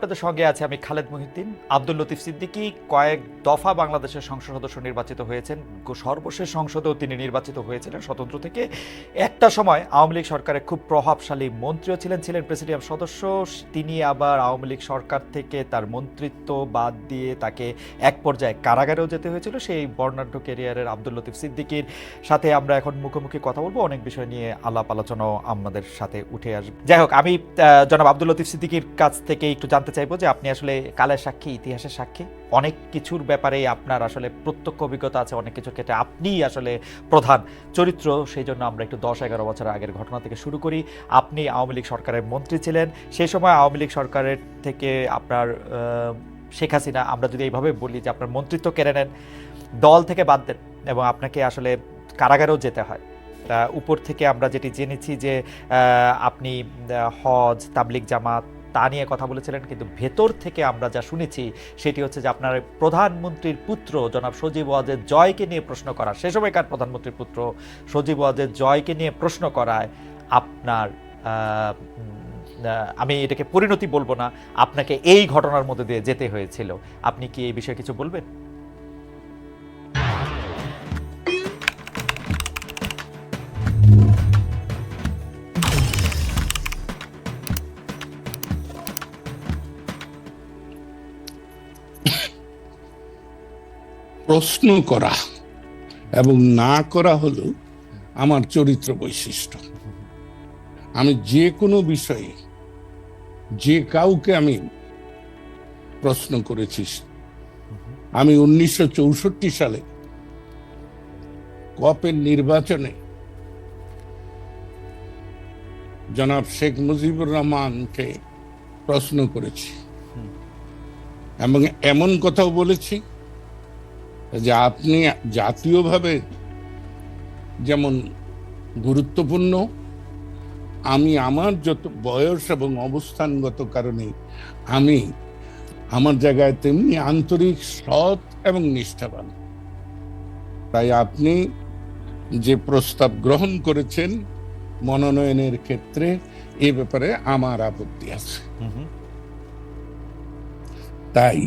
আপনাদের সঙ্গে আছে আমি খালেদ মহিউদ্দিন। আব্দুল লতিফ সিদ্দিকী কয়েক দফা বাংলাদেশের সংসদ সদস্য নির্বাচিত হয়েছেন। সর্বশেষ সংসদেও তিনি নির্বাচিত হয়েছিলেন স্বতন্ত্র থেকে। একটা সময় আওয়ামী লীগ সরকারের খুব প্রভাবশালী মন্ত্রীও ছিলেন প্রেসিডিয়াম সদস্য। তিনি আবার আওয়ামী লীগ সরকার থেকে তার মন্ত্রিত্ব বাদ দিয়ে তাকে এক পর্যায়ে কারাগারেও যেতে হয়েছিল। সেই বর্ণাঢ্য ক্যারিয়ারের আব্দুল লতিফ সিদ্দিকীর সাথে আমরা এখন মুখোমুখি কথা বলবো, অনেক বিষয় নিয়ে আলাপ আলোচনাও আমাদের সাথে উঠে আসবে। যাই হোক, আমি জনাব আব্দুল লতিফ সিদ্দিকীর কাছ থেকে একটু জানতে চাইবো যে আপনি আসলে কালের সাক্ষী, ইতিহাসের সাক্ষী, অনেক কিছুর ব্যাপারে আপনার আসলে প্রত্যক্ষ অভিজ্ঞতা আছে, অনেক কিছুর ক্ষেত্রে আপনি আসলে প্রধান চরিত্র। সেই জন্য আমরা একটু 10-11 বছর আগের ঘটনা থেকে শুরু করি। আপনি আওয়ামী লীগ সরকারের মন্ত্রী ছিলেন। সেই সময় আওয়ামী লীগ সরকারের থেকে আপনার শেখ হাসিনা, আমরা যদি এইভাবে বলি যে আপনার মন্ত্রিত্ব কেড়ে নেন, দল থেকে বাদ দেন এবং আপনাকে আসলে কারাগারেও যেতে হয়। উপর থেকে আমরা যেটি জেনেছি যে আপনি হজ, তাবলিগ জামাত তা নিয়ে কথা বলেছিলেন, কিন্তু ভেতর থেকে আমরা যা শুনেছি সেটি হচ্ছে যে আপনার প্রধানমন্ত্রীর পুত্র জনাব সজীব ওয়াজেদ জয়কে নিয়ে প্রশ্ন করা, সে সময়কার প্রধানমন্ত্রীর পুত্র সজীব ওয়াজেদ জয়কে নিয়ে প্রশ্ন করায় আপনার আমি এটাকে পরিণতি বলবো না, আপনাকে এই ঘটনার মধ্যে দিয়ে যেতে হয়েছিল। আপনি কি এই বিষয়ে কিছু বলবেন? প্রশ্ন করা এবং না করা হলো আমার চরিত্র বৈশিষ্ট্য। আমি যে কোনো বিষয়ে যে কাউকে আমি প্রশ্ন করেছি। আমি 1964 সালে কপের নির্বাচনে জনাব শেখ মুজিবুর রহমানকে প্রশ্ন করেছি এবং এমন কথাও বলেছি যে আপনি জাতীয়ভাবে যেমন গুরুত্বপূর্ণ, আমি আমার যত বয়স এবং অবস্থানগত কারণে আমি আমার জায়গায় তেমনি আন্তরিক, সৎ এবং নিষ্ঠাবান। তাই আপনি যে প্রস্তাব গ্রহণ করেছেন মনোনয়নের ক্ষেত্রে, এ ব্যাপারে আমার আপত্তি আছে। তাই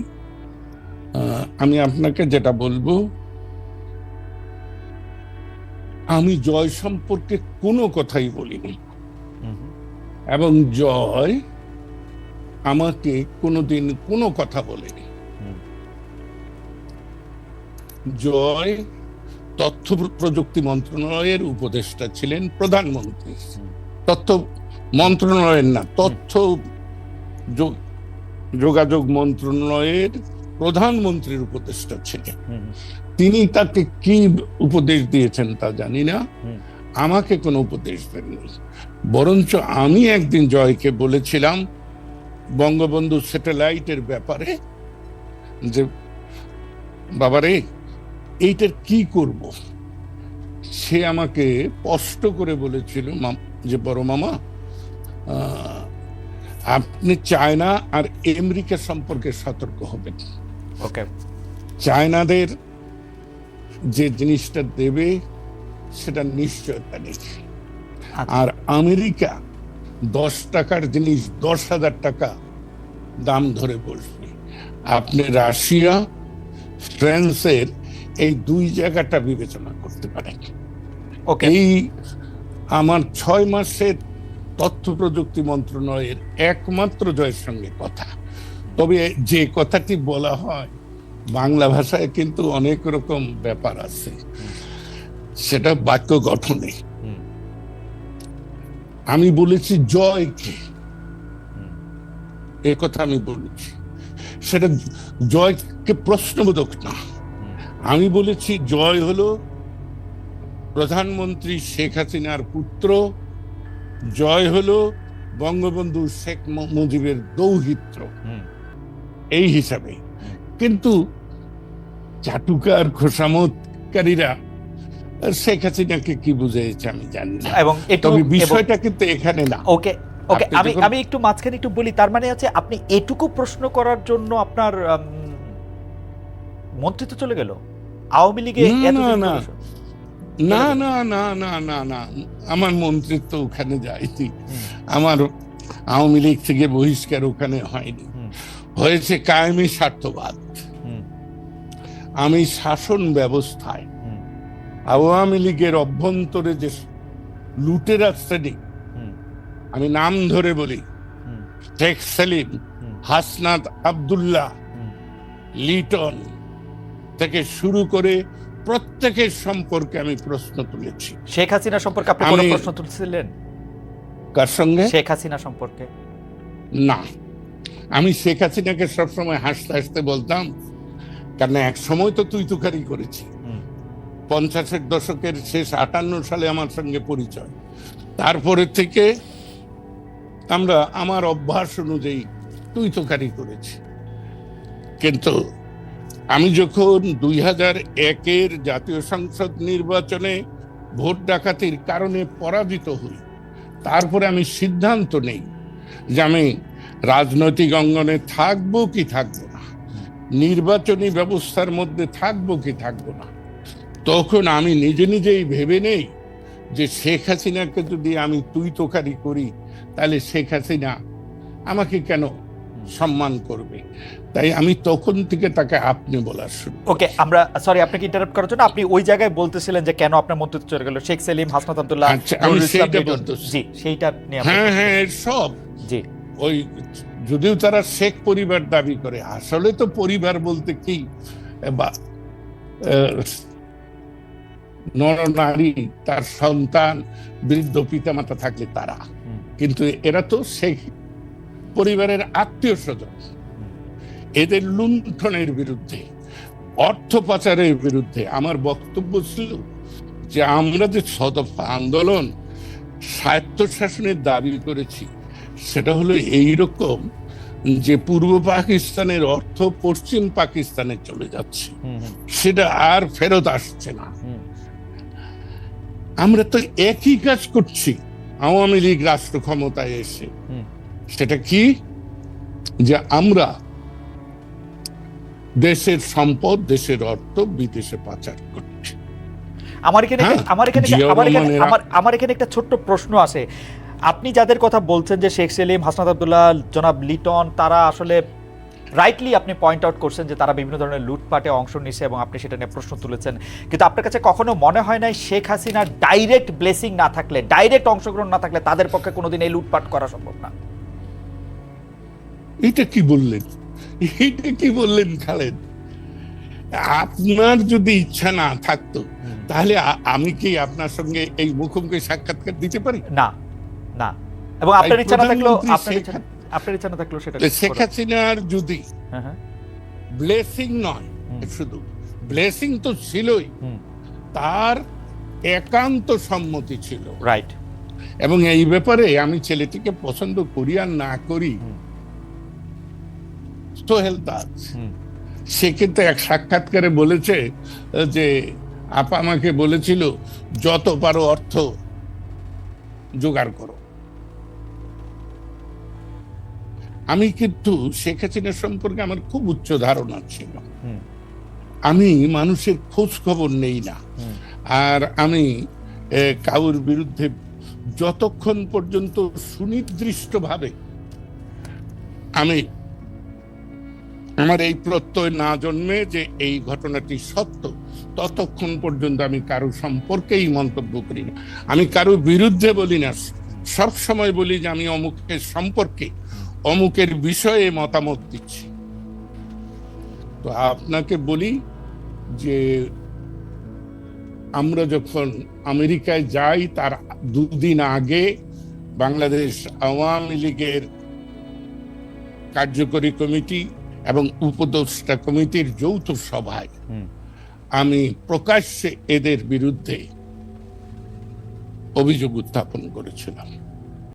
আমি আপনাকে যেটা বলবো, আমি জয় সম্পর্কে কোনো কথাই বলিনি এবং জয় আমাকে কোনোদিন কোনো কথা বলেনি। জয় তথ্য প্রযুক্তি মন্ত্রণালয়ের উপদেষ্টা ছিলেন, প্রধানমন্ত্রী, তথ্য মন্ত্রণালয়ের না, তথ্য যোগাযোগ মন্ত্রণালয়ের প্রধানমন্ত্রীর উপদেষ্টা ছিলেন। তিনি তাকে কি উপদেশ দিয়েছেন তা জানি না, আমাকে কোনো উপদেশ দেননি। বরঞ্চ আমি একদিন জয়কে বলেছিলাম বঙ্গবন্ধু স্যাটেলাইটের ব্যাপারে যে বাবারে এইটার কি করব। সে আমাকে স্পষ্ট করে বলেছিল যে বড় মামা, আপনি চায়না আর আমেরিকা সম্পর্কে সতর্ক হবেন। চায়নাদের যে জিনিসটা দেবে সেটা নিশ্চয়তা নেই, আর আমেরিকা 10 টাকার জিনিস 10,000 টাকা দাম ধরে বসবে। আপনি রাশিয়া, ফ্রান্সের এই দুই জায়গাটা বিবেচনা করতে পারেন। এই আমার 6 মাসের তথ্য প্রযুক্তি মন্ত্রণালয়ের একমাত্র জয়ের সঙ্গে কথা। তবে যে কথাটি বলা হয় বাংলা ভাষায় কিন্তু অনেক রকম ব্যাপার আছে, সেটা বাক্য গঠনে। আমি বলেছি জয়কে, এ কথা আমি বলেছি, সেটা জয়কে প্রশ্নবোধক না। আমি বলেছি জয় হলো প্রধানমন্ত্রী শেখ হাসিনার পুত্র, জয় হলো বঙ্গবন্ধু শেখ মুজিবের দৌহিত্র, এই হিসাবে। কিন্তু চাটুকার খোসামতকারীরা শেখ হাসিনাকে কি বুঝাইছে আমি জানি না, এবং তবে বিষয়টা কিন্তু এখানে না। ওকে, আমি একটু মাঝখানে একটু বলি। তার মানে হচ্ছে আপনি এটুকু প্রশ্ন করার জন্য আপনার মন্ত্রিত্ব চলে গেল আওয়ামী লীগে? না না না না না না, আমার মন্ত্রিত্ব ওখানে যায়নি, আমার আওয়ামী লীগ থেকে বহিষ্কার ওখানে হয়নি। হয়েছে কায়েমি স্বার্থবাদ। আমি শাসন ব্যবস্থায় আওয়ামী লীগের অভ্যন্তরে যে লুটেরা শ্রেণী, আমি নাম ধরে বলি, শেখ সেলিম, হাসনাত আব্দুল্লাহ, লিটন থেকে শুরু করে প্রত্যেকের সম্পর্কে আমি প্রশ্ন তুলেছি। শেখ হাসিনা সম্পর্কে আপনি কোনো প্রশ্ন তুলছিলেন? কার সঙ্গে? শেখ হাসিনা সম্পর্কে না, আমি শেখ হাসিনাকে সবসময় হাসতে হাসতে বলতাম, কারণ এক সময় তো তুই তুকারি করেছি। 50-এর দশকের শেষ 58 সালে আমার সঙ্গে পরিচয়, তারপরে থেকে আমরা আমার অভ্যাস অনুযায়ী তুই তুকারি করেছি। কিন্তু আমি যখন 2001-এর জাতীয় সংসদ নির্বাচনে ভোট ডাকাতির কারণে পরাজিত হই, তারপরে আমি সিদ্ধান্ত নেই যে আমি রাজনৈতিক অঙ্গনে থাকবো কি থাকবো না, নির্বাচনী ব্যবস্থার মধ্যে থাকবো কি থাকবো না। তখন আমি নিজে নিজেই ভেবে নেই যে শেখ হাসিনাকে যদি আমি তুই তোকারি করি, তাহলে শেখ হাসিনা আমাকে কেন সম্মান করবে। তাই আমি তখন থেকে তাকে আপনি বলা শুরু। ওকে, আমরা সরি আপনাকে ইন্টারাপ্ট করার জন্য। আপনি ওই জায়গায় বলতেছিলেন যে কেন আপনার মন্তব্য চলে গেল শেখ সেলিম, হাসনাত আব্দুল্লাহ। আচ্ছা, আমি সেইটা বলতেছি। জি, সেইটা নিয়ে হ্যাঁ, সব। জি, ওই যদিও তারা শেখ পরিবার দাবি করে, আসলে তো পরিবার বলতে কি, নরনারী, তার সন্তান, বৃদ্ধ পিতামাতা থাকলে তারা, কিন্তু এরা তো শেখ পরিবারের আত্মীয় স্বজন। এদের লুণ্ঠনের বিরুদ্ধে, অর্থ পাচারের বিরুদ্ধে আমার বক্তব্য ছিল যে আমরা যে ছদফা আন্দোলন স্বায়ত্তশাসনের দাবি করেছি, সেটা হলো এইরকম যে পূর্ব পাকিস্তানের অর্থ পশ্চিম পাকিস্তানে চলে যাচ্ছে, সেটা আর ফেরত আসছে না। আমরা তো একই কাজ করছি আওয়ামী লীগ রাষ্ট্র ক্ষমতায় এসে। সেটা কি? যে আমরা দেশের সম্পদ, দেশের অর্থ বিদেশে পাচার করছি। আমার এখানে একটা ছোট্ট প্রশ্ন আছে। আপনি যাদের কথা বলছেন যে শেখ সেলিম, হাসনাত আব্দুল্লাহ, জনাব লিটন, তারা আসলে রাইটলি আপনি পয়েন্ট আউট করছেন যে তারা বিভিন্ন ধরনের লুটপাটে অংশ নিছে এবং আপনি সেটা নিয়ে প্রশ্ন তুলেছেন, কিন্তু আপনার কাছে কখনো মনে হয় নাই শেখ হাসিনার ডাইরেক্ট ব্লেসিং না থাকলে, ডাইরেক্ট অংশগ্রহণ না থাকলে তাদের পক্ষে কোনোদিন এই লুটপাট করা সম্ভব না? এটা কি বললেন? এটা কি বললেন খালেদ? আপনার যদি ইচ্ছা না থাকতো, তাহলে আমি কি আপনার সঙ্গে এই মুখোমুখি সাক্ষাৎকার দিতে পারি? না, না। এবং আপনার ইচ্ছা না থাকলেও, আপনার ইচ্ছা না থাকলেও সেটা শেখ হাসিনার যদি ব্লেসিং নয়, শুধু ব্লেসিং তো ছিলই, তার একান্ত সম্মতি ছিল, রাইট। এবং এই ব্যাপারে আমি ছেলেটিকে পছন্দ করি আর না করি, সোহেল তাজ সে কিন্তু এক সাক্ষাৎকারে বলেছে যে আপা আমাকে বলেছিল যত পারো অর্থ জোগাড় করো। আমি কিন্তু শেখ হাসিনা সম্পর্কে আমার খুব উচ্চ ধারণা ছিল। আমি মানুষের খোঁজ খবর নেই না, আর আমি কারোর বিরুদ্ধে যতক্ষণ পর্যন্ত সুনির্দিষ্টভাবে আমি আমার এই প্রত্যয় না জন্মে যে এই ঘটনাটি সত্য, ততক্ষণ পর্যন্ত আমি কারো সম্পর্কেই মন্তব্য করি না। আমি কারো বিরুদ্ধে বলি না, সব সময় বলি যে আমি অমুকের সম্পর্কে, অমুকের বিষয়ে মতামত দিচ্ছি। তো আপনাকে বলি যে আমরা যখন আমেরিকায় যাই, তার 2 দিন আগে বাংলাদেশ আওয়ামী লীগের কার্যকরী কমিটি এবং উপদেষ্টা কমিটির যৌথ সভায় আমি প্রকাশ্যে এদের বিরুদ্ধে অভিযোগ উত্থাপন করেছিলাম।